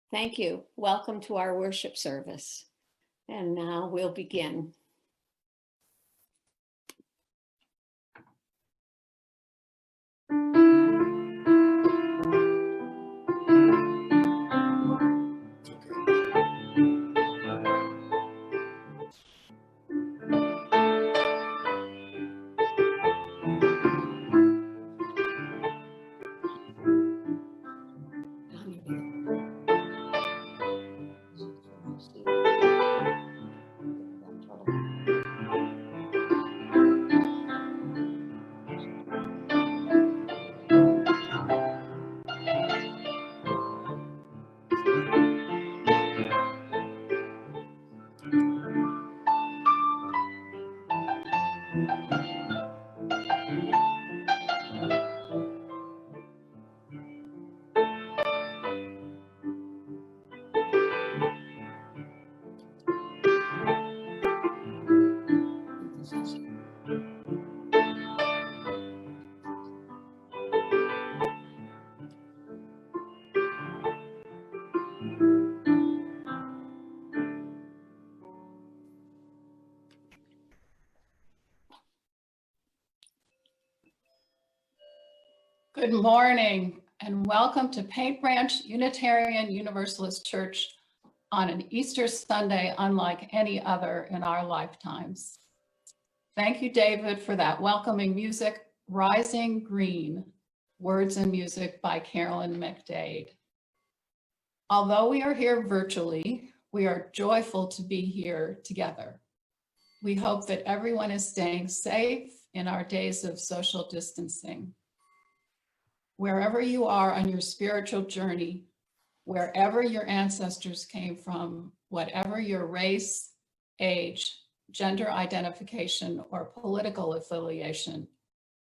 Thank you. Welcome to our worship service. And now we'll begin. Good morning and welcome to Paint Branch Unitarian Universalist Church on an Easter Sunday unlike any other in our lifetimes. Thank you, David, for that welcoming music, Rising Green, words and music by Carolyn McDade. Although we are here virtually, we are joyful to be here together. We hope that everyone is staying safe in our days of social distancing. Wherever you are on your spiritual journey, wherever your ancestors came from, whatever your race, age, gender identification, or political affiliation,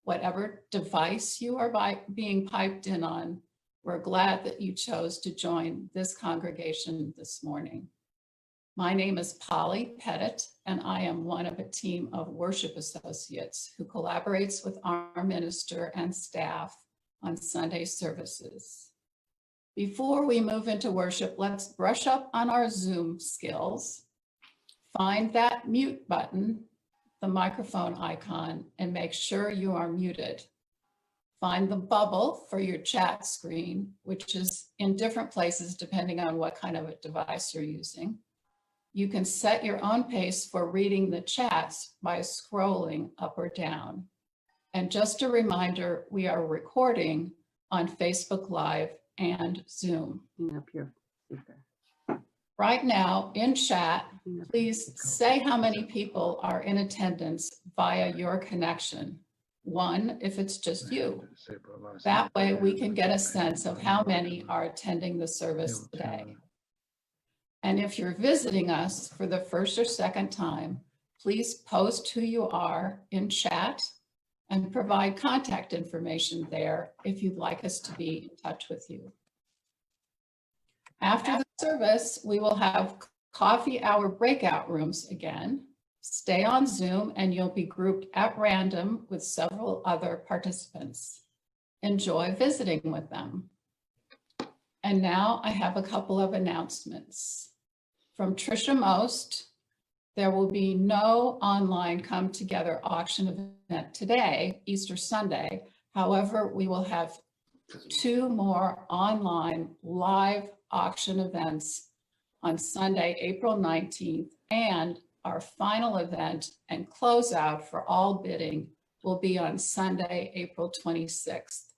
whatever device you are being piped in on, we're glad that you chose to join this congregation this morning. My name is Polly Pettit, and I am one of a team of worship associates who collaborates with our minister and staff on Sunday services. Before we move into worship, let's brush up on our Zoom skills. Find that mute button, the microphone icon, and make sure you are muted. Find the bubble for your chat screen, which is in different places depending on what kind of a device you're using. You can set your own pace for reading the chats by scrolling up or down. And just a reminder, we are recording on Facebook Live and Zoom. Right now in chat, please say how many people are in attendance via your connection. One, if it's just you. That way we can get a sense of how many are attending the service today. And if you're visiting us for the first or second time, please post who you are in chat and provide contact information there if you'd like us to be in touch with you. After the service, we will have coffee hour breakout rooms again. Stay on Zoom and you'll be grouped at random with several other participants. Enjoy visiting with them. And now I have a couple of announcements. From Tricia Most, there will be no online come together auction event today, Easter Sunday. However, we will have 2 more online live auction events on Sunday, April 19th, and our final event and closeout for all bidding will be on Sunday, April 26th.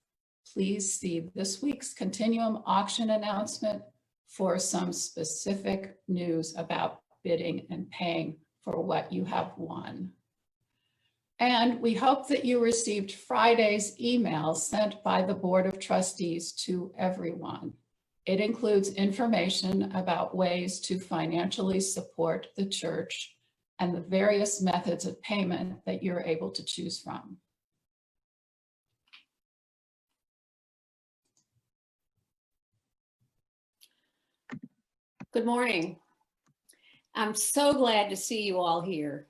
Please see this week's Continuum auction announcement for some specific news about bidding and paying for what you have won. And we hope that you received Friday's email sent by the Board of Trustees to everyone. It includes information about ways to financially support the church and the various methods of payment that you're able to choose from. Good morning. I'm so glad to see you all here.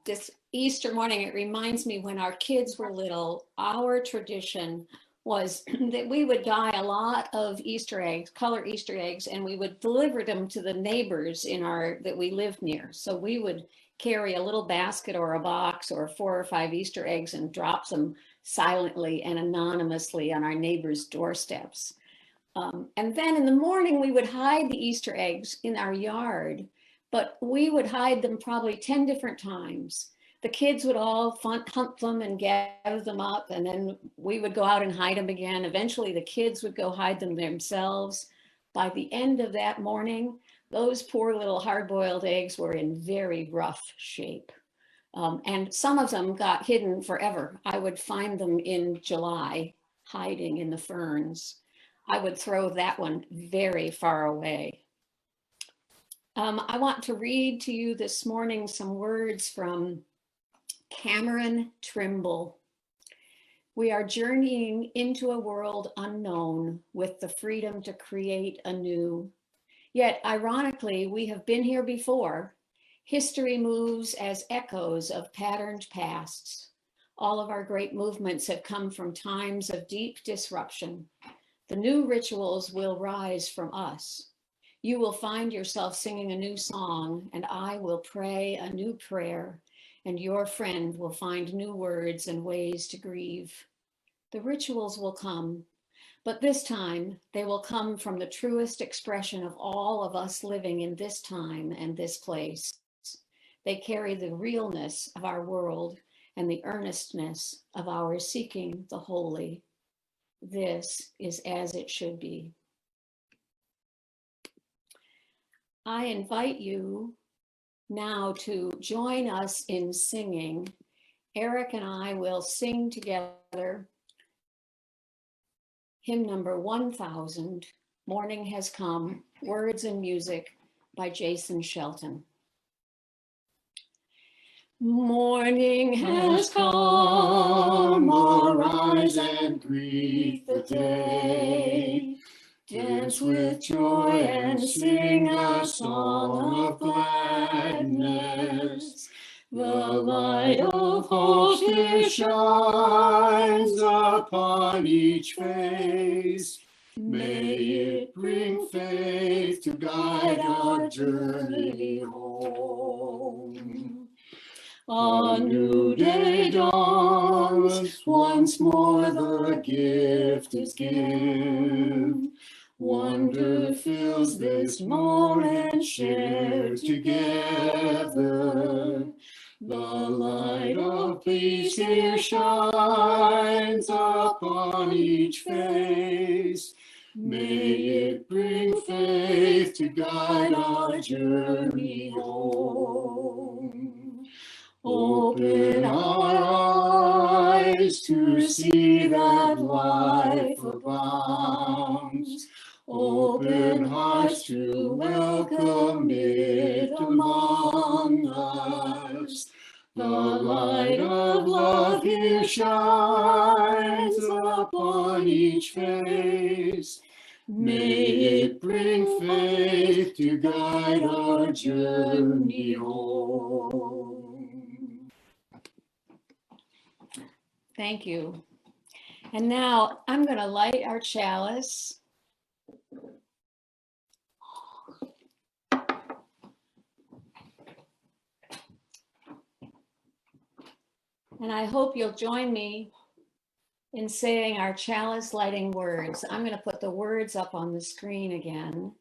This Easter morning, it reminds me when our kids were little, our tradition was that we would dye a lot of Easter eggs, color Easter eggs, and we would deliver them to the neighbors that we lived near. So we would carry a little basket or a box or 4 or 5 Easter eggs and drop them silently and anonymously on our neighbors' doorsteps. And then in the morning, we would hide the Easter eggs in our yard, but we would hide them probably 10 different times. The kids would all hunt them and gather them up, and then we would go out and hide them again. Eventually, the kids would go hide them themselves. By the end of that morning, those poor little hard-boiled eggs were in very rough shape. And some of them got hidden forever. I would find them in July, hiding in the ferns. I would throw that one very far away. I want to read to you this morning some words from Cameron Trimble. We are journeying into a world unknown with the freedom to create anew. Yet, ironically, we have been here before. History moves as echoes of patterned pasts. All of our great movements have come from times of deep disruption. The new rituals will rise from us. You will find yourself singing a new song, and I will pray a new prayer, and your friend will find new words and ways to grieve. The rituals will come, but this time they will come from the truest expression of all of us living in this time and this place. They carry the realness of our world and the earnestness of our seeking the holy. This is as it should be. I invite you now to join us in singing. Eric and I will sing together hymn number 1000, Morning Has Come, words and music by Jason Shelton. Morning has come, arise and greet the day. Dance with joy and sing a song of gladness. The light of hope here shines upon each face. May it bring faith to guide our journey home. A new day dawns, once more the gift is given. Wonder fills this moment shared together. The light of peace here shines upon each face. May it bring faith to guide our journey home. Open our eyes to see that life abounds. Open hearts to welcome it among us. The light of love here shines upon each face. May it bring faith to guide our journey home. Thank you. And now I'm going to light our chalice. And I hope you'll join me in saying our chalice lighting words. I'm going to put the words up on the screen again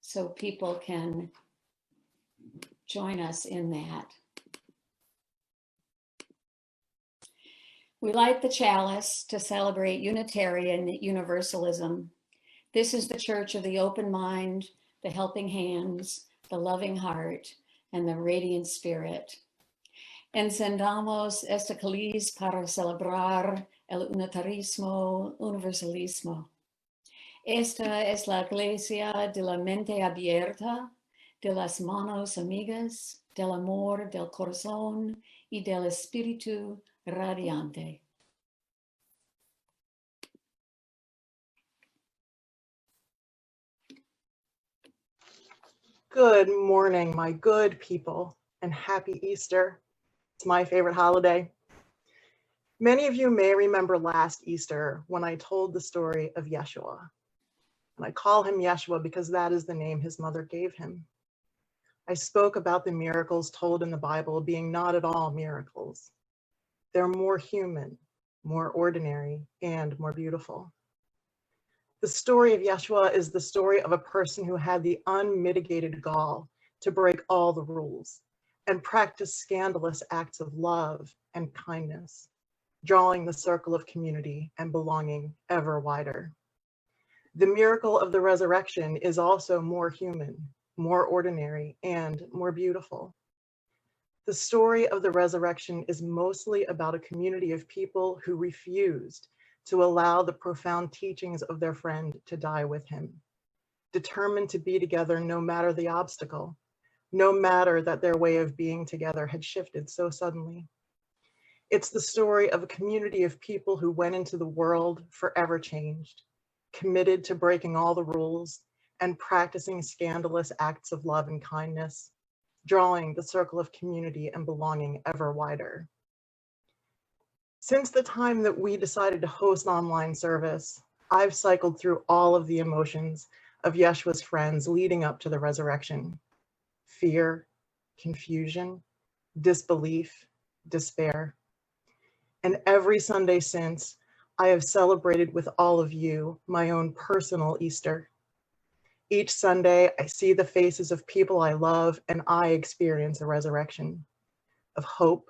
so people can join us in that. We light the chalice to celebrate Unitarian Universalism. This is the church of the open mind, the helping hands, the loving heart, and the radiant spirit. Encendamos este caliz para celebrar el Unitarismo Universalismo. Esta es la iglesia de la mente abierta, de las manos amigas, del amor, del corazón y del espíritu radiante. Good morning, my good people, and happy Easter. It's my favorite holiday. Many of you may remember last Easter when I told the story of Yeshua. And I call him Yeshua because that is the name his mother gave him. I spoke about the miracles told in the Bible being not at all miracles. They're more human, more ordinary, and more beautiful. The story of Yeshua is the story of a person who had the unmitigated gall to break all the rules and practice scandalous acts of love and kindness, drawing the circle of community and belonging ever wider. The miracle of the resurrection is also more human, more ordinary, and more beautiful. The story of the resurrection is mostly about a community of people who refused to allow the profound teachings of their friend to die with him, determined to be together no matter the obstacle, no matter that their way of being together had shifted so suddenly. It's the story of a community of people who went into the world forever changed, committed to breaking all the rules and practicing scandalous acts of love and kindness, drawing the circle of community and belonging ever wider. Since the time that we decided to host online service, I've cycled through all of the emotions of Yeshua's friends leading up to the resurrection: fear, confusion, disbelief, despair. And every Sunday since, I have celebrated with all of you my own personal Easter. Each Sunday, I see the faces of people I love, and I experience a resurrection of hope,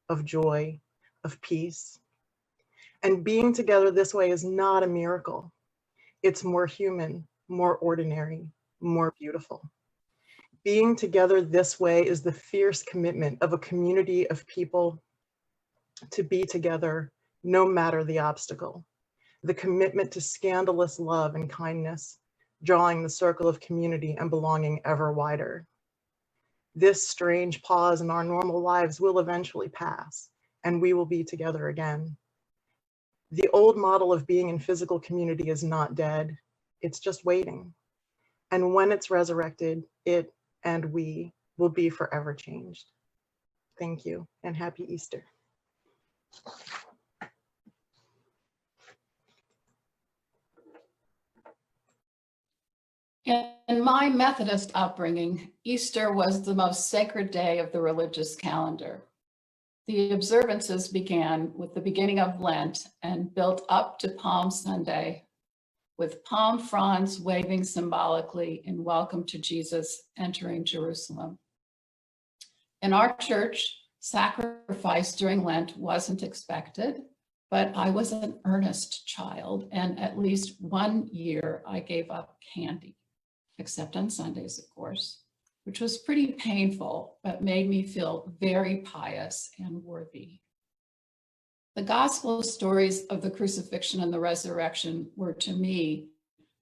of joy, of peace. And being together this way is not a miracle. It's more human, more ordinary, more beautiful. Being together this way is the fierce commitment of a community of people to be together no matter the obstacle, the commitment to scandalous love and kindness, drawing the circle of community and belonging ever wider. This strange pause in our normal lives will eventually pass, and we will be together again. The old model of being in physical community is not dead, it's just waiting. And when it's resurrected, it and we will be forever changed. Thank you, and happy Easter. In my Methodist upbringing, Easter was the most sacred day of the religious calendar. The observances began with the beginning of Lent and built up to Palm Sunday, with palm fronds waving symbolically in welcome to Jesus entering Jerusalem. In our church, sacrifice during Lent wasn't expected, but I was an earnest child, and at least 1 year I gave up candy, except on Sundays, of course, which was pretty painful, but made me feel very pious and worthy. The gospel stories of the crucifixion and the resurrection were, to me,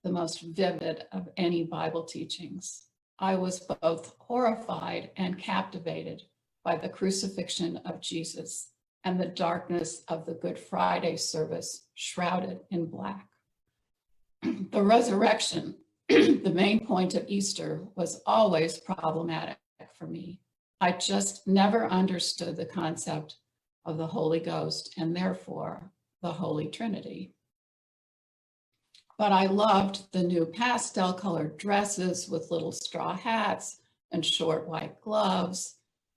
the most vivid of any Bible teachings. I was both horrified and captivated by the crucifixion of Jesus and the darkness of the Good Friday service shrouded in black. The resurrection, the main point of Easter, was always problematic for me. I just never understood the concept of the Holy Ghost and therefore the Holy Trinity. But I loved the new pastel colored dresses with little straw hats and short white gloves,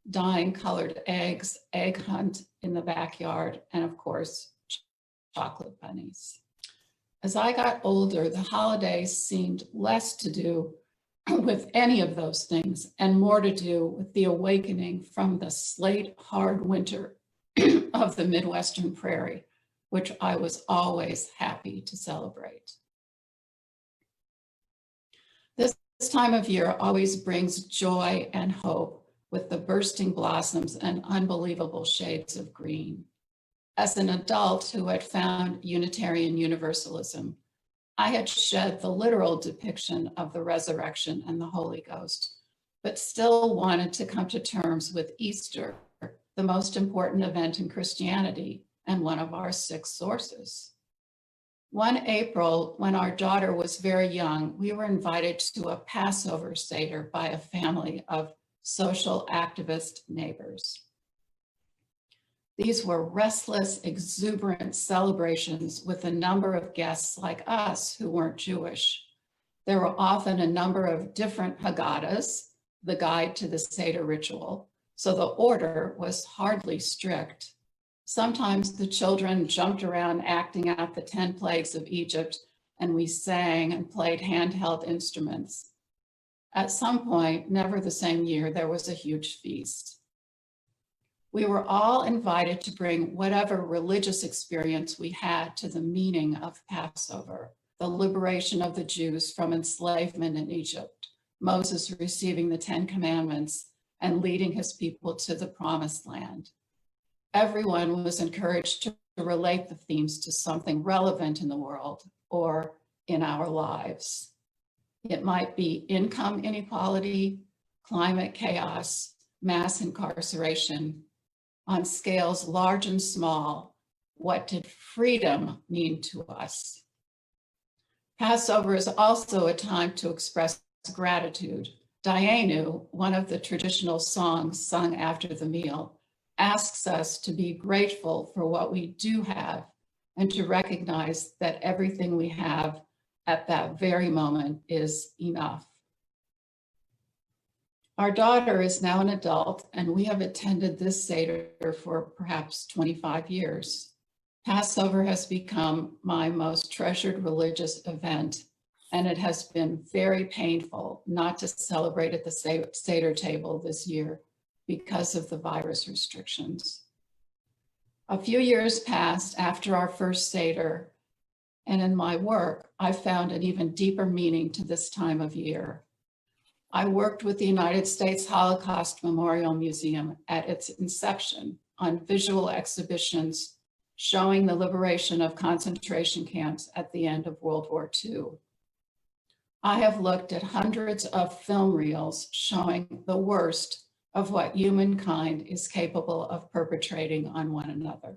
dyeing colored eggs, egg hunt in the backyard, and of course, chocolate bunnies. As I got older, the holidays seemed less to do with any of those things and more to do with the awakening from the slate hard winter of the Midwestern prairie, which I was always happy to celebrate. This time of year always brings joy and hope with the bursting blossoms and unbelievable shades of green. As an adult who had found Unitarian Universalism, I had shed the literal depiction of the resurrection and the Holy Ghost, but still wanted to come to terms with Easter, the most important event in Christianity and one of our 6 sources. One April, when our daughter was very young, we were invited to a Passover Seder by a family of social activist neighbors. These were restless, exuberant celebrations with a number of guests like us who weren't Jewish. There were often a number of different Haggadahs, the guide to the Seder ritual, so the order was hardly strict. Sometimes the children jumped around acting out the 10 plagues of Egypt, and we sang and played handheld instruments. At some point, never the same year, there was a huge feast. We were all invited to bring whatever religious experience we had to the meaning of Passover, the liberation of the Jews from enslavement in Egypt, Moses receiving the 10 commandments and leading his people to the promised land. Everyone was encouraged to relate the themes to something relevant in the world or in our lives. It might be income inequality, climate chaos, mass incarceration. On scales large and small, what did freedom mean to us? Passover is also a time to express gratitude. Dayenu, one of the traditional songs sung after the meal, asks us to be grateful for what we do have and to recognize that everything we have at that very moment is enough. Our daughter is now an adult, and we have attended this Seder for perhaps 25 years. Passover has become my most treasured religious event, and it has been very painful not to celebrate at the Seder table this year because of the virus restrictions. A few years passed after our first Seder, and in my work, I found an even deeper meaning to this time of year. I worked with the United States Holocaust Memorial Museum at its inception on visual exhibitions showing the liberation of concentration camps at the end of World War II. I have looked at hundreds of film reels showing the worst of what humankind is capable of perpetrating on one another.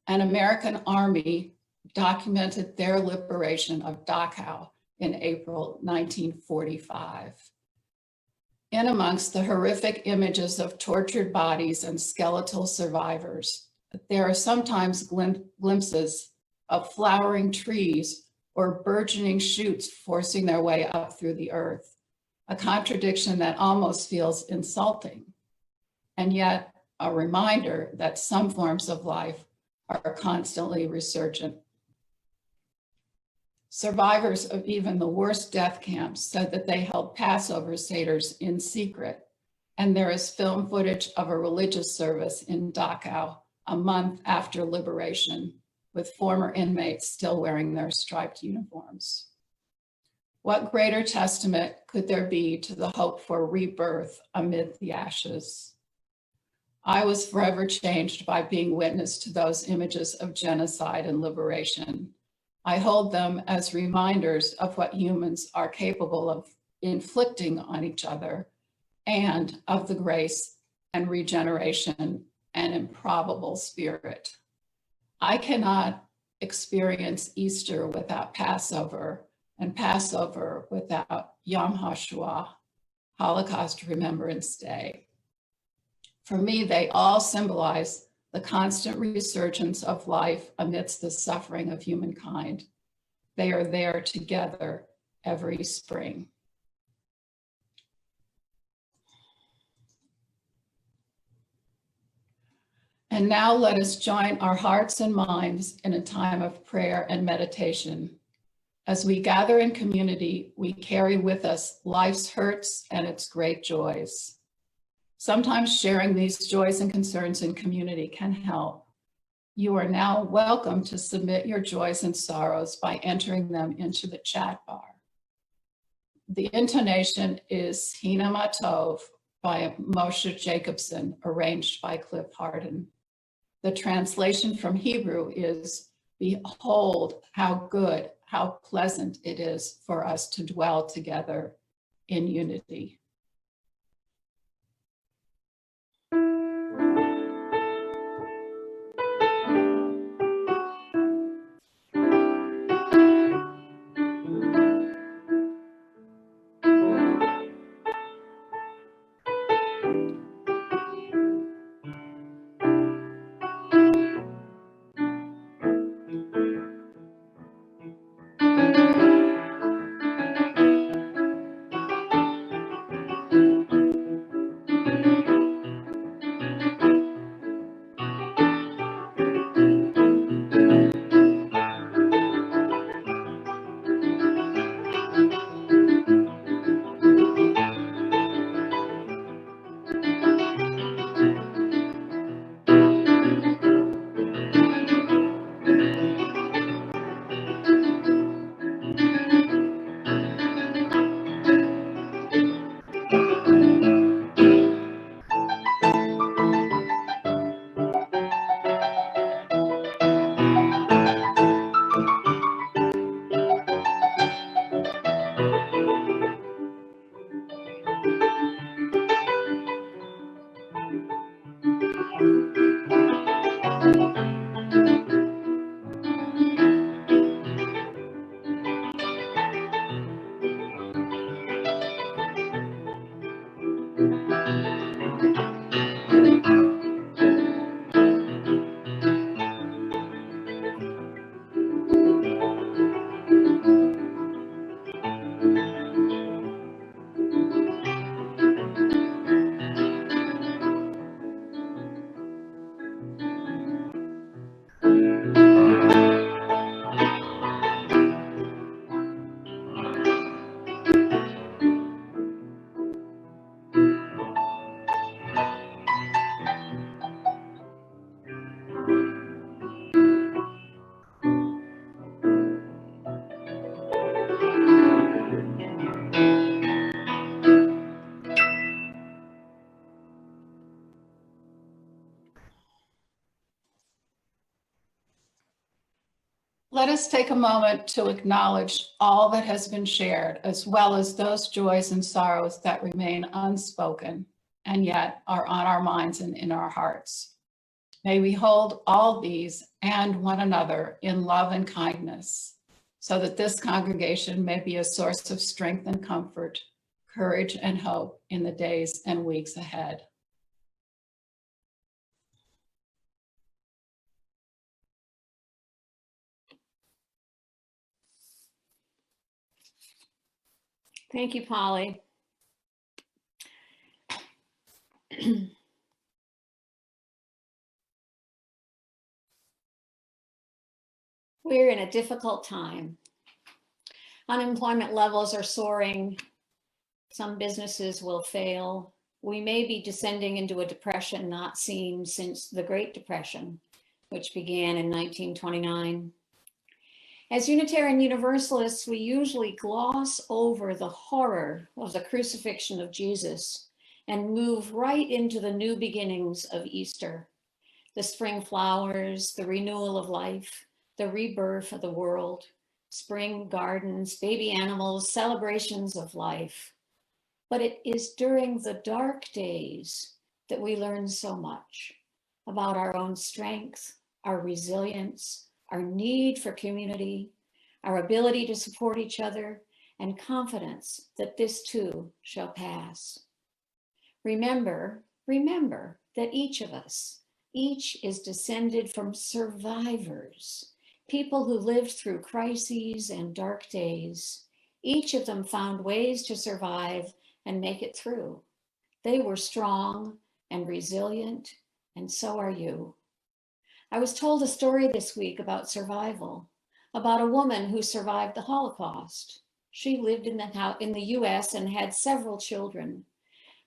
An American army documented their liberation of Dachau in April 1945. In amongst the horrific images of tortured bodies and skeletal survivors, there are sometimes glimpses of flowering trees or burgeoning shoots forcing their way up through the earth, a contradiction that almost feels insulting, and yet a reminder that some forms of life are constantly resurgent. Survivors of even the worst death camps said that they held Passover Seders in secret, and there is film footage of a religious service in Dachau a month after liberation, with former inmates still wearing their striped uniforms. What greater testament could there be to the hope for rebirth amid the ashes? I was forever changed by being witness to those images of genocide and liberation. I hold them as reminders of what humans are capable of inflicting on each other and of the grace and regeneration and improbable spirit. I cannot experience Easter without Passover, and Passover without Yom HaShoah, Holocaust Remembrance Day. For me, they all symbolize the constant resurgence of life amidst the suffering of humankind. They are there together every spring. And now let us join our hearts and minds in a time of prayer and meditation. As we gather in community, we carry with us life's hurts and its great joys. Sometimes sharing these joys and concerns in community can help. You are now welcome to submit your joys and sorrows by entering them into the chat bar. The intonation is Hineh Matov by Moshe Jacobson, arranged by Cliff Hardin. The translation from Hebrew is, "Behold how good, how pleasant it is for us to dwell together in unity." us take a moment to acknowledge all that has been shared, as well as those joys and sorrows that remain unspoken and yet are on our minds and in our hearts. May we hold all these and one another in love and kindness, so that this congregation may be a source of strength and comfort, courage and hope in the days and weeks ahead. Thank you, Polly. We're in a difficult time. Unemployment levels are soaring. Some businesses will fail. We may be descending into a depression not seen since the Great Depression, which began in 1929. As Unitarian Universalists, we usually gloss over the horror of the crucifixion of Jesus and move right into the new beginnings of Easter, the spring flowers, the renewal of life, the rebirth of the world, spring gardens, baby animals, celebrations of life. But it is during the dark days that we learn so much about our own strength, our resilience, our need for community, our ability to support each other, and confidence that this too shall pass. Remember that each of us, each is descended from survivors, people who lived through crises and dark days. Each of them found ways to survive and make it through. They were strong and resilient, and so are you. I was told a story this week about survival, about a woman who survived the Holocaust. She lived in the US and had several children.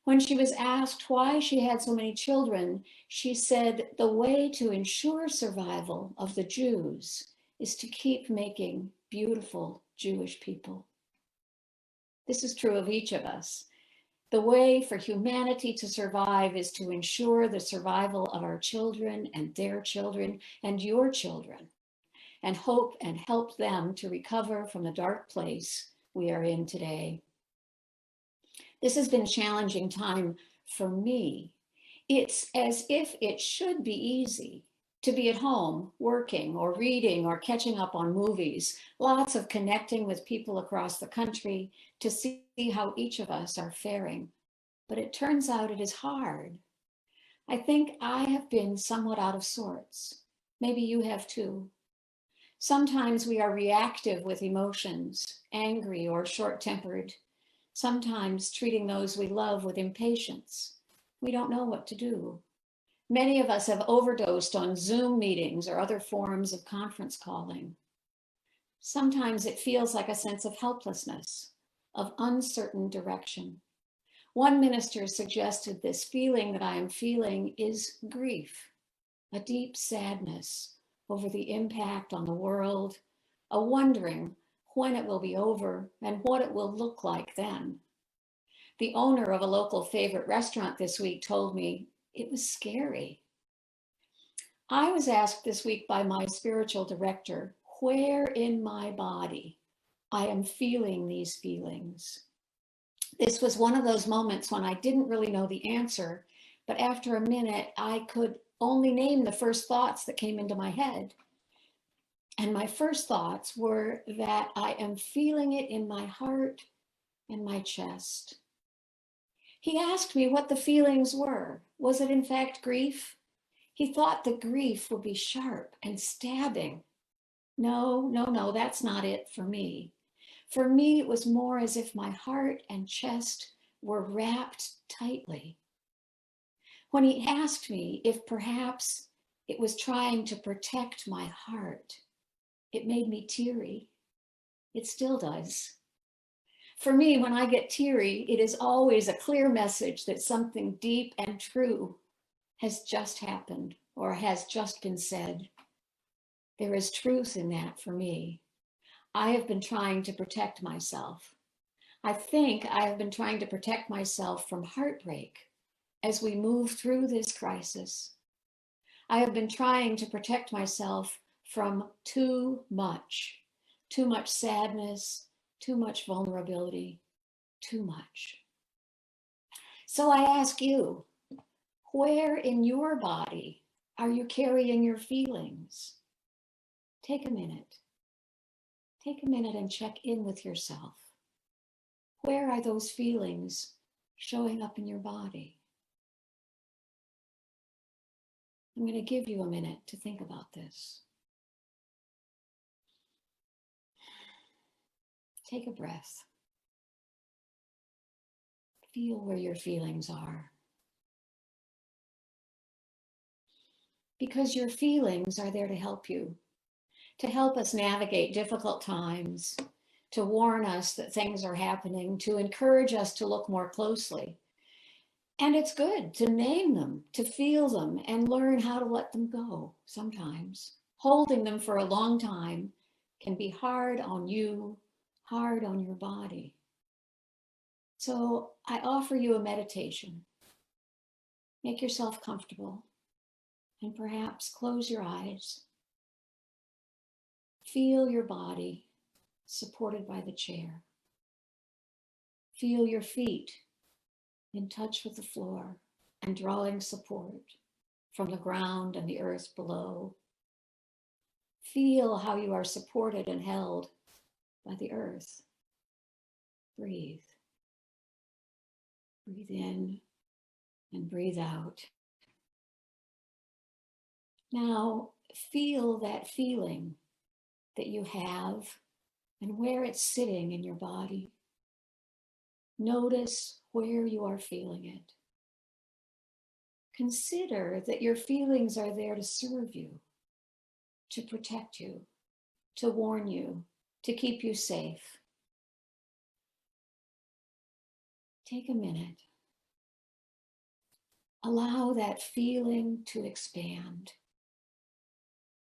When she was asked why she had so many children, she said, the way to ensure survival of the Jews is to keep making beautiful Jewish people. This is true of each of us. The way for humanity to survive is to ensure the survival of our children and their children and your children, and hope and help them to recover from the dark place we are in today. This has been a challenging time for me. It's as if it should be easy to be at home, working or reading or catching up on movies, lots of connecting with people across the country to see how each of us are faring. But it turns out it is hard. I think I have been somewhat out of sorts. Maybe you have too. Sometimes we are reactive with emotions, angry or short-tempered, sometimes treating those we love with impatience. We don't know what to do. Many of us have overdosed on Zoom meetings or other forms of conference calling. Sometimes it feels like a sense of helplessness, of uncertain direction. One minister suggested this feeling that I am feeling is grief, a deep sadness over the impact on the world, a wondering when it will be over and what it will look like then. The owner of a local favorite restaurant this week told me it was scary. I was asked this week by my spiritual director, where in my body I am feeling these feelings. This was one of those moments when I didn't really know the answer, but after a minute, I could only name the first thoughts that came into my head. And my first thoughts were that I am feeling it in my heart and my chest. He asked me what the feelings were. Was it in fact grief? He thought the grief would be sharp and stabbing. No, that's not it for me. For me, it was more as if my heart and chest were wrapped tightly. When he asked me if perhaps it was trying to protect my heart, it made me teary. It still does. For me, when I get teary, it is always a clear message that something deep and true has just happened or has just been said. There is truth in that for me. I have been trying to protect myself. I think I have been trying to protect myself from heartbreak as we move through this crisis. I have been trying to protect myself from too much sadness, too much vulnerability, too much. So I ask you, where in your body are you carrying your feelings? Take a minute. Take a minute and check in with yourself. Where are those feelings showing up in your body? I'm going to give you a minute to think about this. Take a breath. Feel where your feelings are. Because your feelings are there to help you, to help us navigate difficult times, to warn us that things are happening, to encourage us to look more closely. And it's good to name them, to feel them, and learn how to let them go sometimes. Holding them for a long time can be hard on you, hard on your body. So I offer you a meditation. Make yourself comfortable and perhaps close your eyes. Feel your body supported by the chair. Feel your feet in touch with the floor and drawing support from the ground and the earth below. Feel how you are supported and held by the earth. Breathe. Breathe in and breathe out. Now feel that feeling that you have and where it's sitting in your body. Notice where you are feeling it. Consider that your feelings are there to serve you, to protect you, to warn you, to keep you safe. Take a minute. Allow that feeling to expand,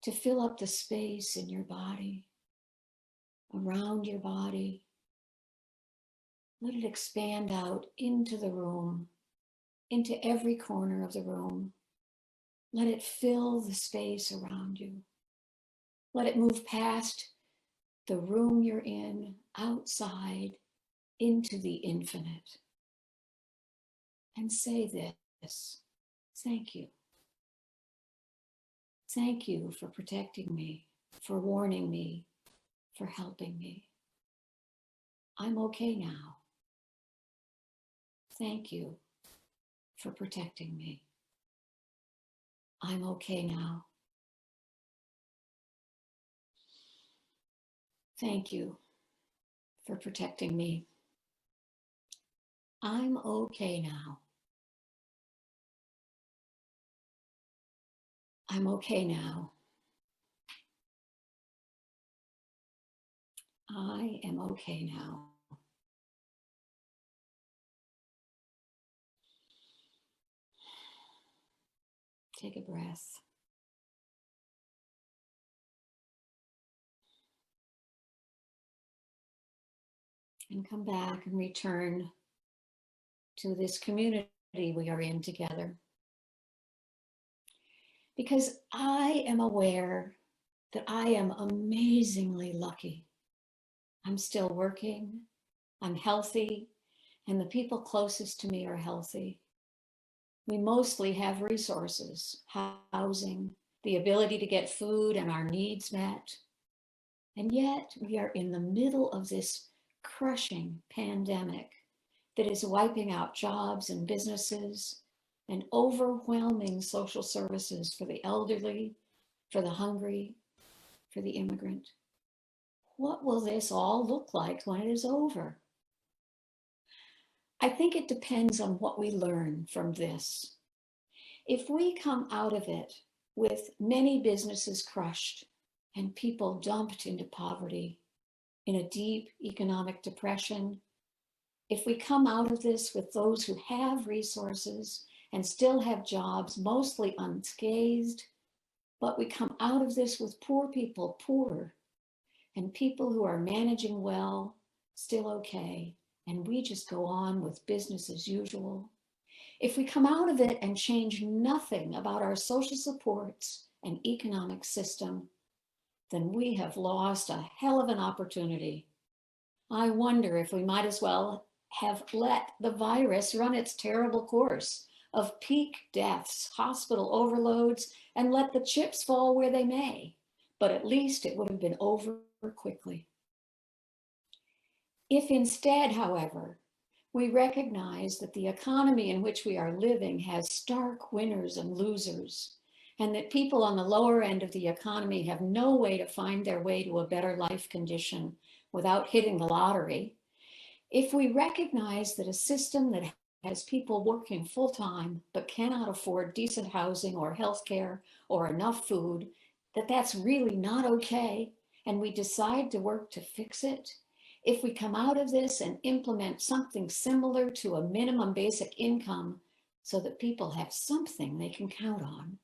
to fill up the space in your body, around your body. Let it expand out into the room, into every corner of the room. Let it fill the space around you. Let it move past the room you're in, outside, into the infinite. And say this, thank you. Thank you for protecting me, for warning me, for helping me. I'm okay now. Thank you for protecting me. I'm okay now. Thank you for protecting me. I'm okay now. I'm okay now. I am okay now. Take a breath. And come back and return to this community we are in together. Because I am aware that I am amazingly lucky. I'm still working, I'm healthy, and the people closest to me are healthy. We mostly have resources, housing, the ability to get food and our needs met. And yet we are in the middle of this crushing pandemic that is wiping out jobs and businesses and overwhelming social services for the elderly, for the hungry, for the immigrant. What will this all look like when it is over? I think it depends on what we learn from this. If we come out of it with many businesses crushed and people dumped into poverty, in a deep economic depression, if we come out of this with those who have resources and still have jobs, mostly unscathed, but we come out of this with poor people poorer, and people who are managing well, still okay, and we just go on with business as usual. If we come out of it and change nothing about our social supports and economic system, then we have lost a hell of an opportunity. I wonder if we might as well have let the virus run its terrible course of peak deaths, hospital overloads, and let the chips fall where they may. But at least it would have been over quickly. If instead, however, we recognize that the economy in which we are living has stark winners and losers, and that people on the lower end of the economy have no way to find their way to a better life condition without hitting the lottery, if we recognize that a system that has people working full-time but cannot afford decent housing or healthcare or enough food, that's really not okay, and we decide to work to fix it, if we come out of this and implement something similar to a minimum basic income so that people have something they can count on,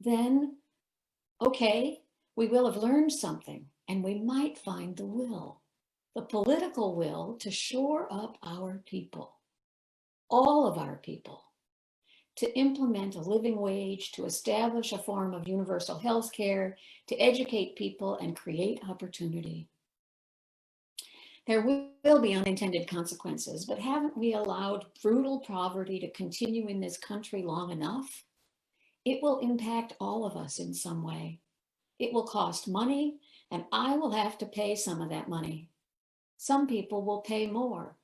then, okay, we will have learned something and we might find the will, the political will to shore up our people, all of our people, to implement a living wage, to establish a form of universal health care, to educate people and create opportunity. There will be unintended consequences, but haven't we allowed brutal poverty to continue in this country long enough? It will impact all of us in some way. It will cost money, and I will have to pay some of that money. Some people will pay more,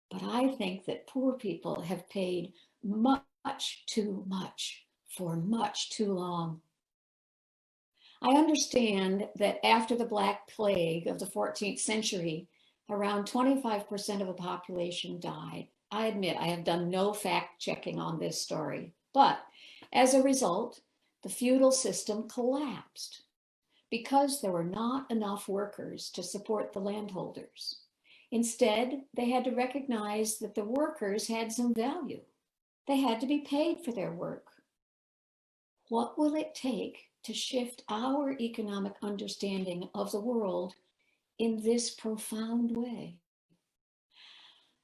but I think that poor people have paid much too much for much too long. I understand that after the Black Plague of the 14th century, around 25% of the population died. I admit I have done no fact checking on this story, but as a result, the feudal system collapsed because there were not enough workers to support the landholders. Instead, they had to recognize that the workers had some value. They had to be paid for their work. What will it take to shift our economic understanding of the world in this profound way?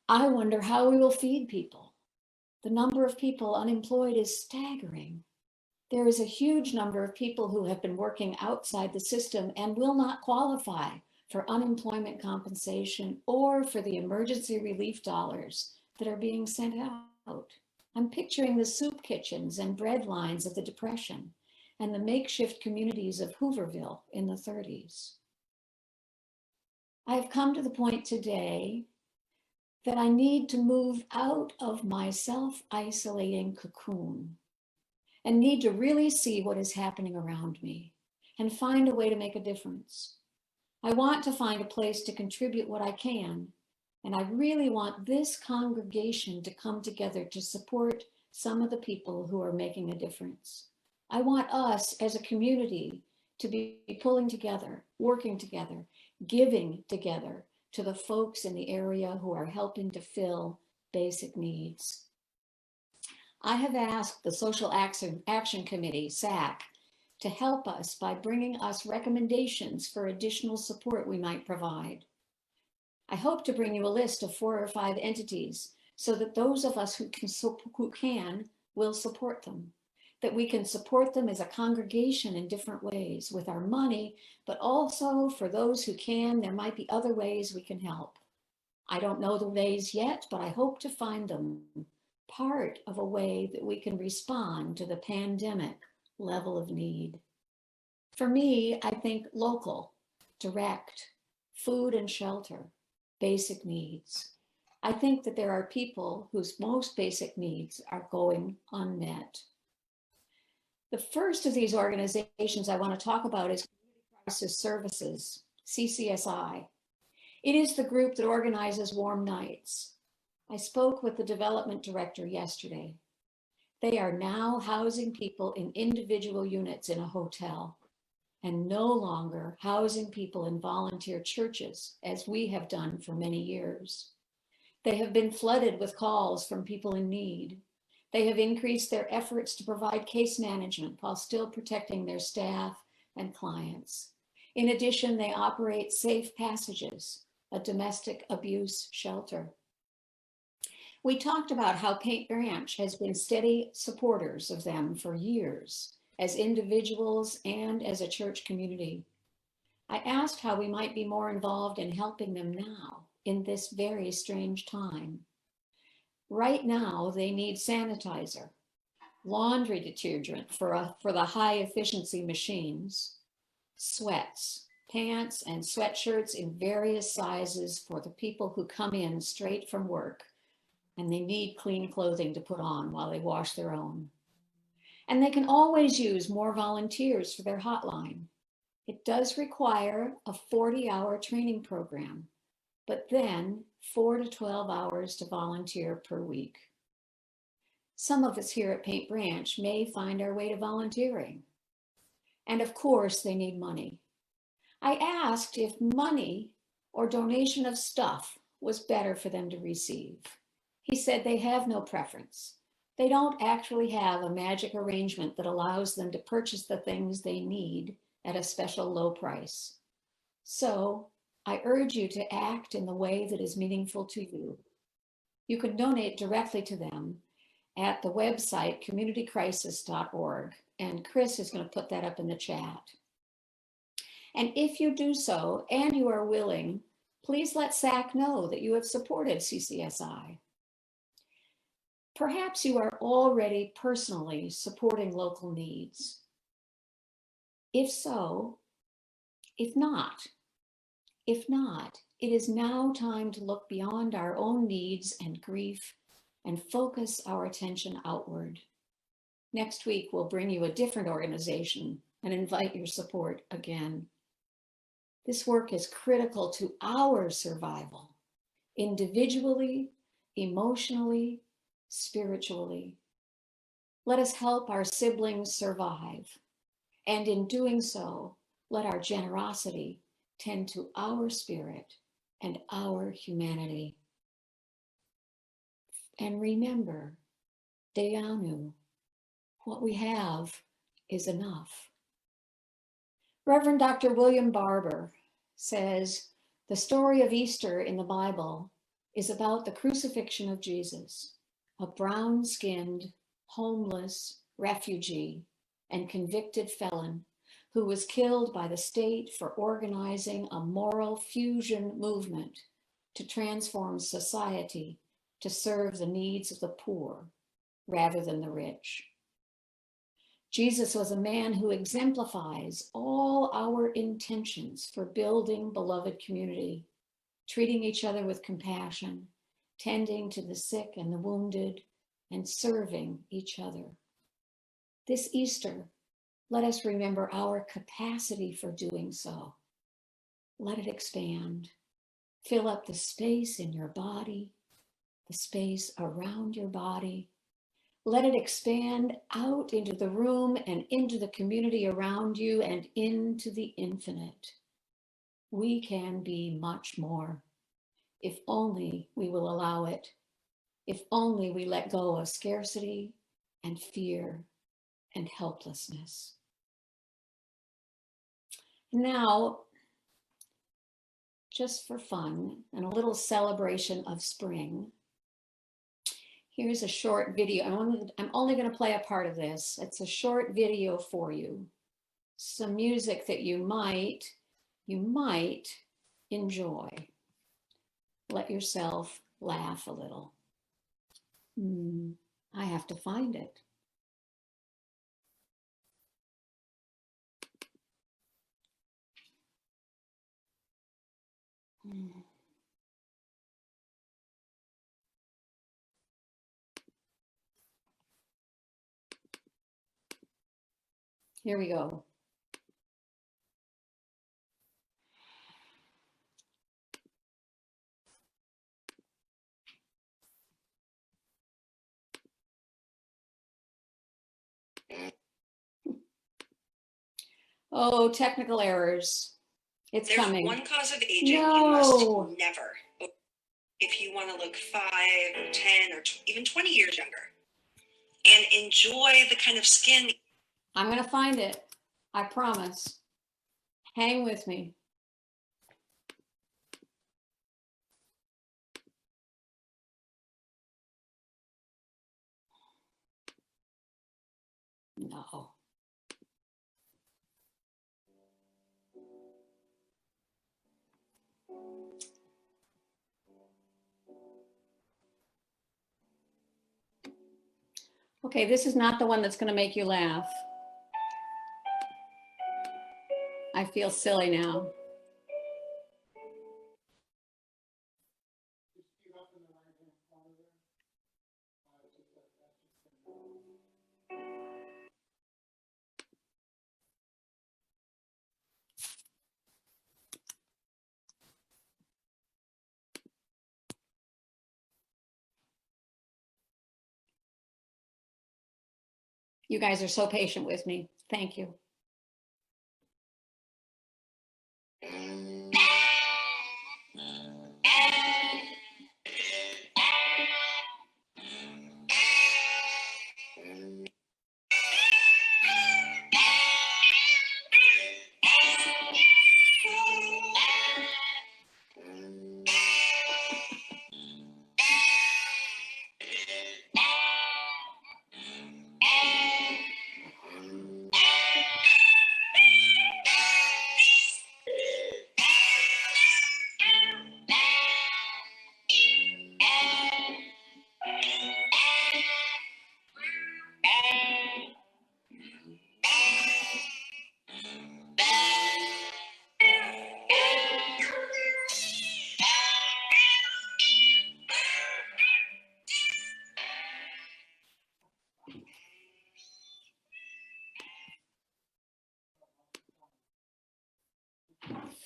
I wonder how we will feed people. The number of people unemployed is staggering. There is a huge number of people who have been working outside the system and will not qualify for unemployment compensation or for the emergency relief dollars that are being sent out. I'm picturing the soup kitchens and bread lines of the Depression and the makeshift communities of Hooverville in the 30s. I have come to the point today that I need to move out of my self-isolating cocoon and need to really see what is happening around me and find a way to make a difference. I want to find a place to contribute what I can, and I really want this congregation to come together to support some of the people who are making a difference. I want us as a community to be pulling together, working together, giving together to the folks in the area who are helping to fill basic needs. I have asked the Social Action Committee, SAC, to help us by bringing us recommendations for additional support we might provide. I hope to bring you a list of 4 or 5 entities so that those of us who can will support them, that we can support them as a congregation in different ways with our money, but also for those who can, there might be other ways we can help. I don't know the ways yet, but I hope to find them, part of a way that we can respond to the pandemic level of need. For me, I think local, direct, food and shelter, basic needs. I think that there are people whose most basic needs are going unmet. The first of these organizations I want to talk about is Community Crisis Services, CCSI. It is the group that organizes warm nights. I spoke with the development director yesterday. They are now housing people in individual units in a hotel and no longer housing people in volunteer churches as we have done for many years. They have been flooded with calls from people in need. They have increased their efforts to provide case management while still protecting their staff and clients. In addition, they operate Safe Passages, a domestic abuse shelter. We talked about how Paint Branch has been steady supporters of them for years as individuals and as a church community. I asked how we might be more involved in helping them now in this very strange time. Right now, they need sanitizer, laundry detergent for the high efficiency machines, sweats, pants and sweatshirts in various sizes for the people who come in straight from work and they need clean clothing to put on while they wash their own. And they can always use more volunteers for their hotline. It does require a 40-hour training program, but then 4 to 12 hours to volunteer per week. Some of us here at Paint Branch may find our way to volunteering. And of course, they need money. I asked if money or donation of stuff was better for them to receive. He said they have no preference. They don't actually have a magic arrangement that allows them to purchase the things they need at a special low price. So I urge you to act in the way that is meaningful to you. You can donate directly to them at the website communitycrisis.org, and Chris is going to put that up in the chat. And if you do so and you are willing, please let SAC know that you have supported CCSI. Perhaps you are already personally supporting local needs. If so, if not, it is now time to look beyond our own needs and grief and focus our attention outward. Next week, we'll bring you a different organization and invite your support again. This work is critical to our survival, individually, emotionally, spiritually. Let us help our siblings survive. And in doing so, let our generosity tend to our spirit and our humanity. And remember, Deyanu, what we have is enough. Reverend Dr. William Barber says, the story of Easter in the Bible is about the crucifixion of Jesus, a brown-skinned, homeless refugee and convicted felon who was killed by the state for organizing a moral fusion movement to transform society to serve the needs of the poor rather than the rich. Jesus was a man who exemplifies all our intentions for building beloved community, treating each other with compassion, tending to the sick and the wounded, and serving each other. This Easter, let us remember our capacity for doing so. Let it expand. Fill up the space in your body, the space around your body. Let it expand out into the room and into the community around you and into the infinite. We can be much more, if only we will allow it, if only we let go of scarcity and fear and helplessness. Now, just for fun and a little celebration of spring, here's a short video. I'm only going to play a part of this. It's a short video for you. Some music that you might enjoy. Let yourself laugh a little. I have to find it. Here we go. Oh, technical errors. It's There's coming. one cause of aging No. you must never, if you want to look 5 or 10 or even 20 years younger, and enjoy the kind of skin. I'm going to find it. I promise. Hang with me. No. Okay, this is not the one that's going to make you laugh. I feel silly now. You guys are so patient with me. Thank you.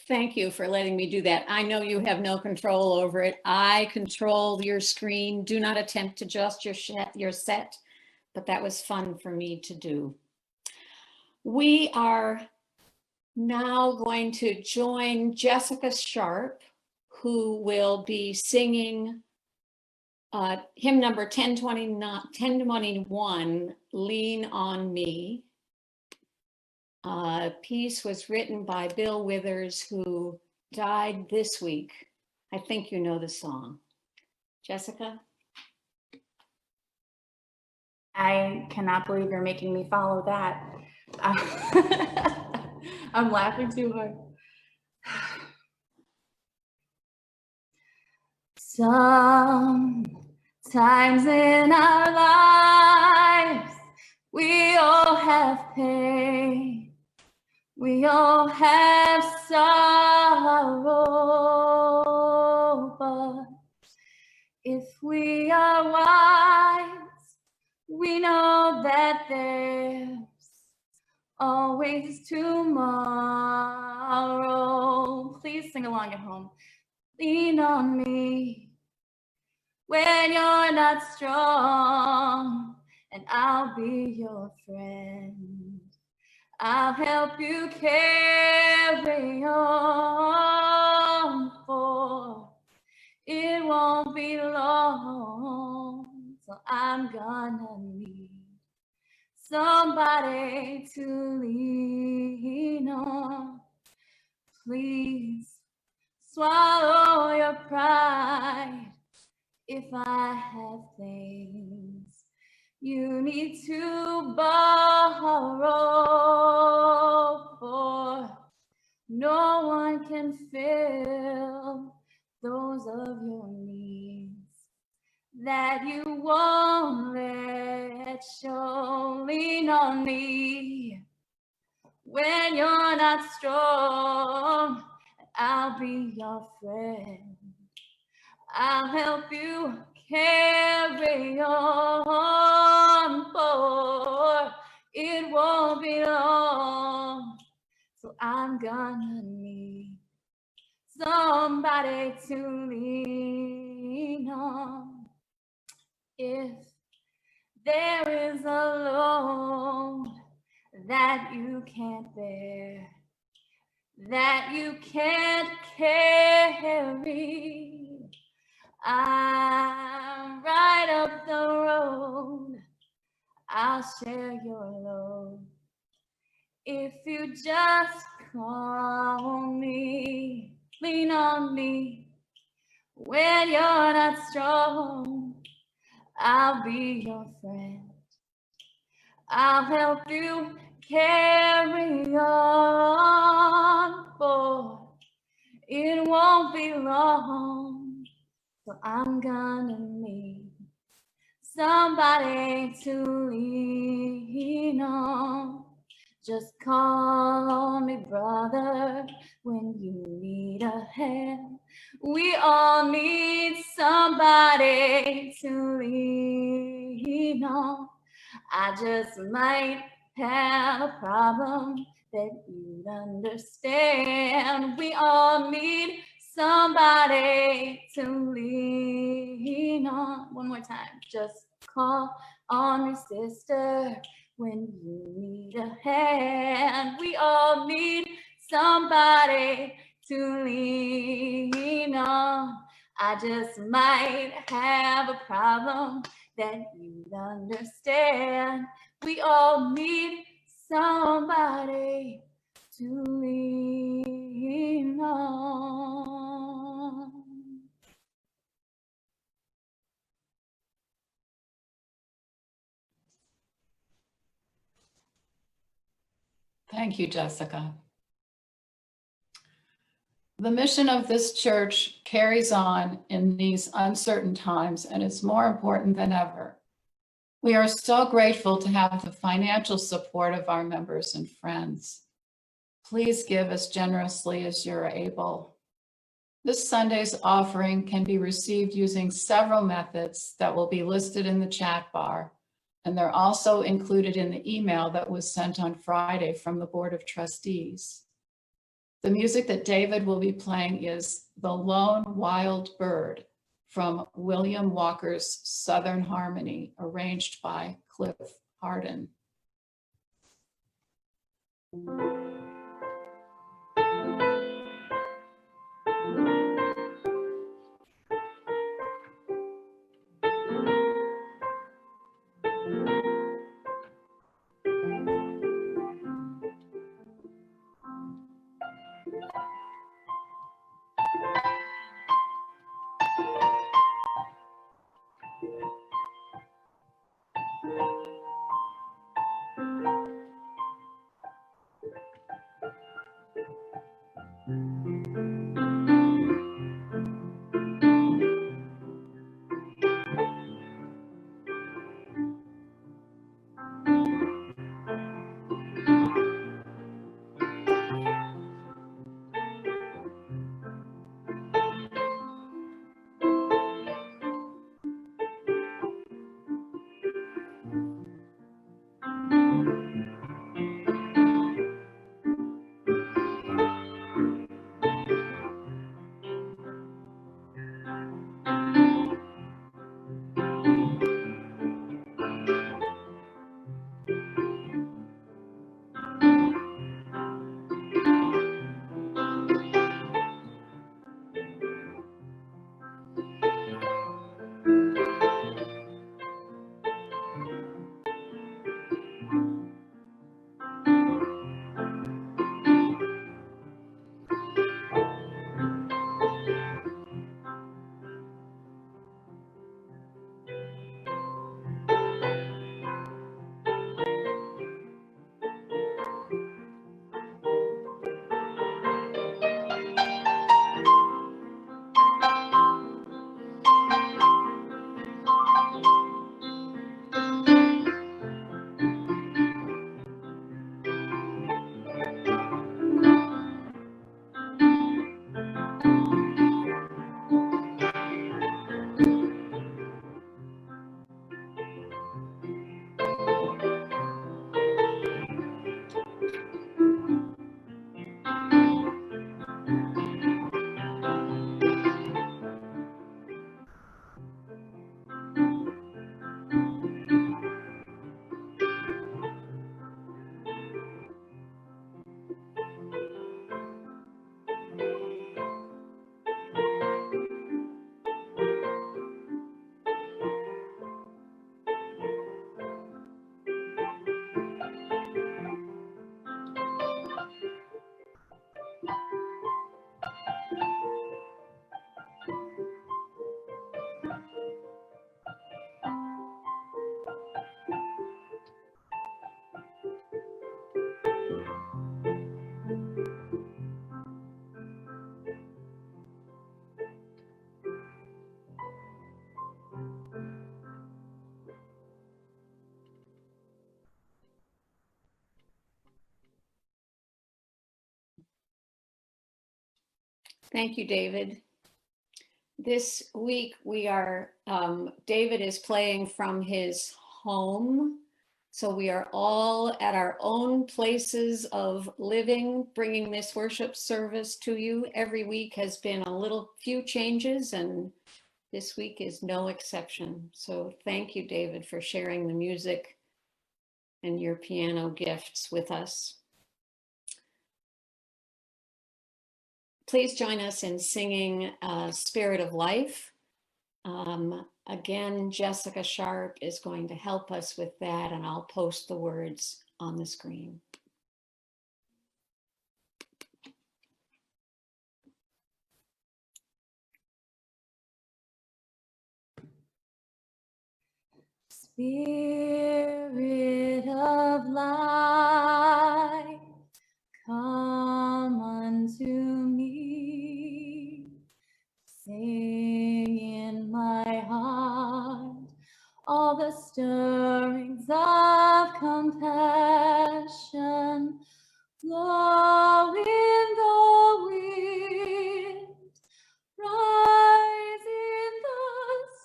Thank you for letting me do that. I know you have no control over it. I control your screen. Do not attempt to adjust your set, but that was fun for me to do. We are now going to join Jessica Sharp, who will be singing hymn number 1021, Lean on Me. Piece was written by Bill Withers, who died this week. I think you know the song. Jessica? I cannot believe you're making me follow that. I'm laughing too hard. Sometimes in our lives, we all have pain. We all have sorrow, but if we are wise, we know that there's always tomorrow. Please sing along at home. Lean on me when you're not strong, and I'll be your friend. I'll help you carry on, for it won't be long, so I'm gonna need somebody to lean on. Please swallow your pride if I have things you need to borrow, for no one can fill those of your needs that you won't let show. Lean on me when you're not strong, and I'll be your friend. I'll help you carry on, for it won't be long, so I'm gonna need somebody to lean on. If there is a load that you can't bear, that you can't carry, I'm right up the road. I'll share your load if you just call me. Lean on me when you're not strong. I'll be your friend. I'll help you carry on, for It won't be long, so I'm gonna need somebody to lean on. Just call me brother when you need a hand. We all need somebody to lean on. I just might have a problem that you'd understand. We all need somebody to lean on. One more time. Just call on me, sister, when you need a hand. We all need somebody to lean on. I just might have a problem that you'd understand. We all need somebody to lean on. Thank you, Jessica. The mission of this church carries on in these uncertain times, and it's more important than ever. We are so grateful to have the financial support of our members and friends. Please give as generously as you're able. This Sunday's offering can be received using several methods that will be listed in the chat bar, and they're also included in the email that was sent on Friday from the Board of Trustees. The music that David will be playing is The Lone Wild Bird from William Walker's Southern Harmony, arranged by Cliff Hardin. Thank you, David. This week we are, David is playing from his home. So we are all at our own places of living, bringing this worship service to you. Every week has been a few changes, and this week is no exception. So thank you, David, for sharing the music and your piano gifts with us. Please join us in singing Spirit of Life. Again, Jessica Sharp is going to help us with that, and I'll post the words on the screen. Spirit of life, come unto me. Sing in my heart all the stirrings of compassion. Blow in the wind, rise in the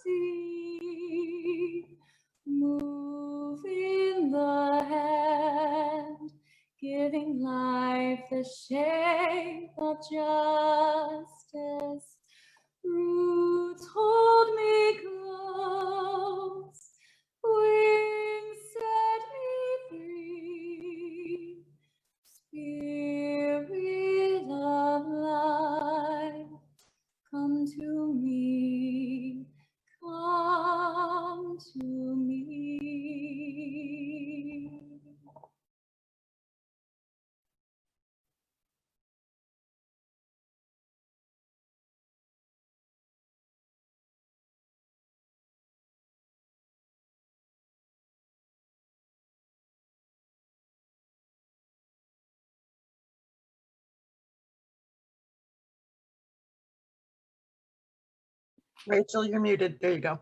sea, move in the hand, giving life the shape of justice. Roots hold me close, wings set me free. Spirit of life, come to me, come to me. Rachel, you're muted. There you go.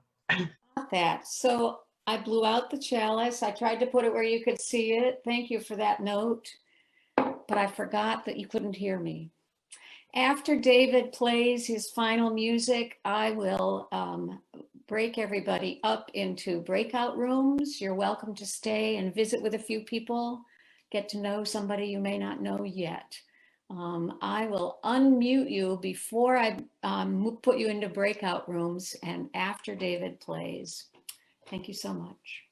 That. So I blew out the chalice. I tried to put it where you could see it. Thank you for that note, but I forgot that you couldn't hear me. After David plays his final music, I will break everybody up into breakout rooms. You're welcome to stay and visit with a few people, get to know somebody you may not know yet. I will unmute you before I put you into breakout rooms and after David plays. Thank you so much.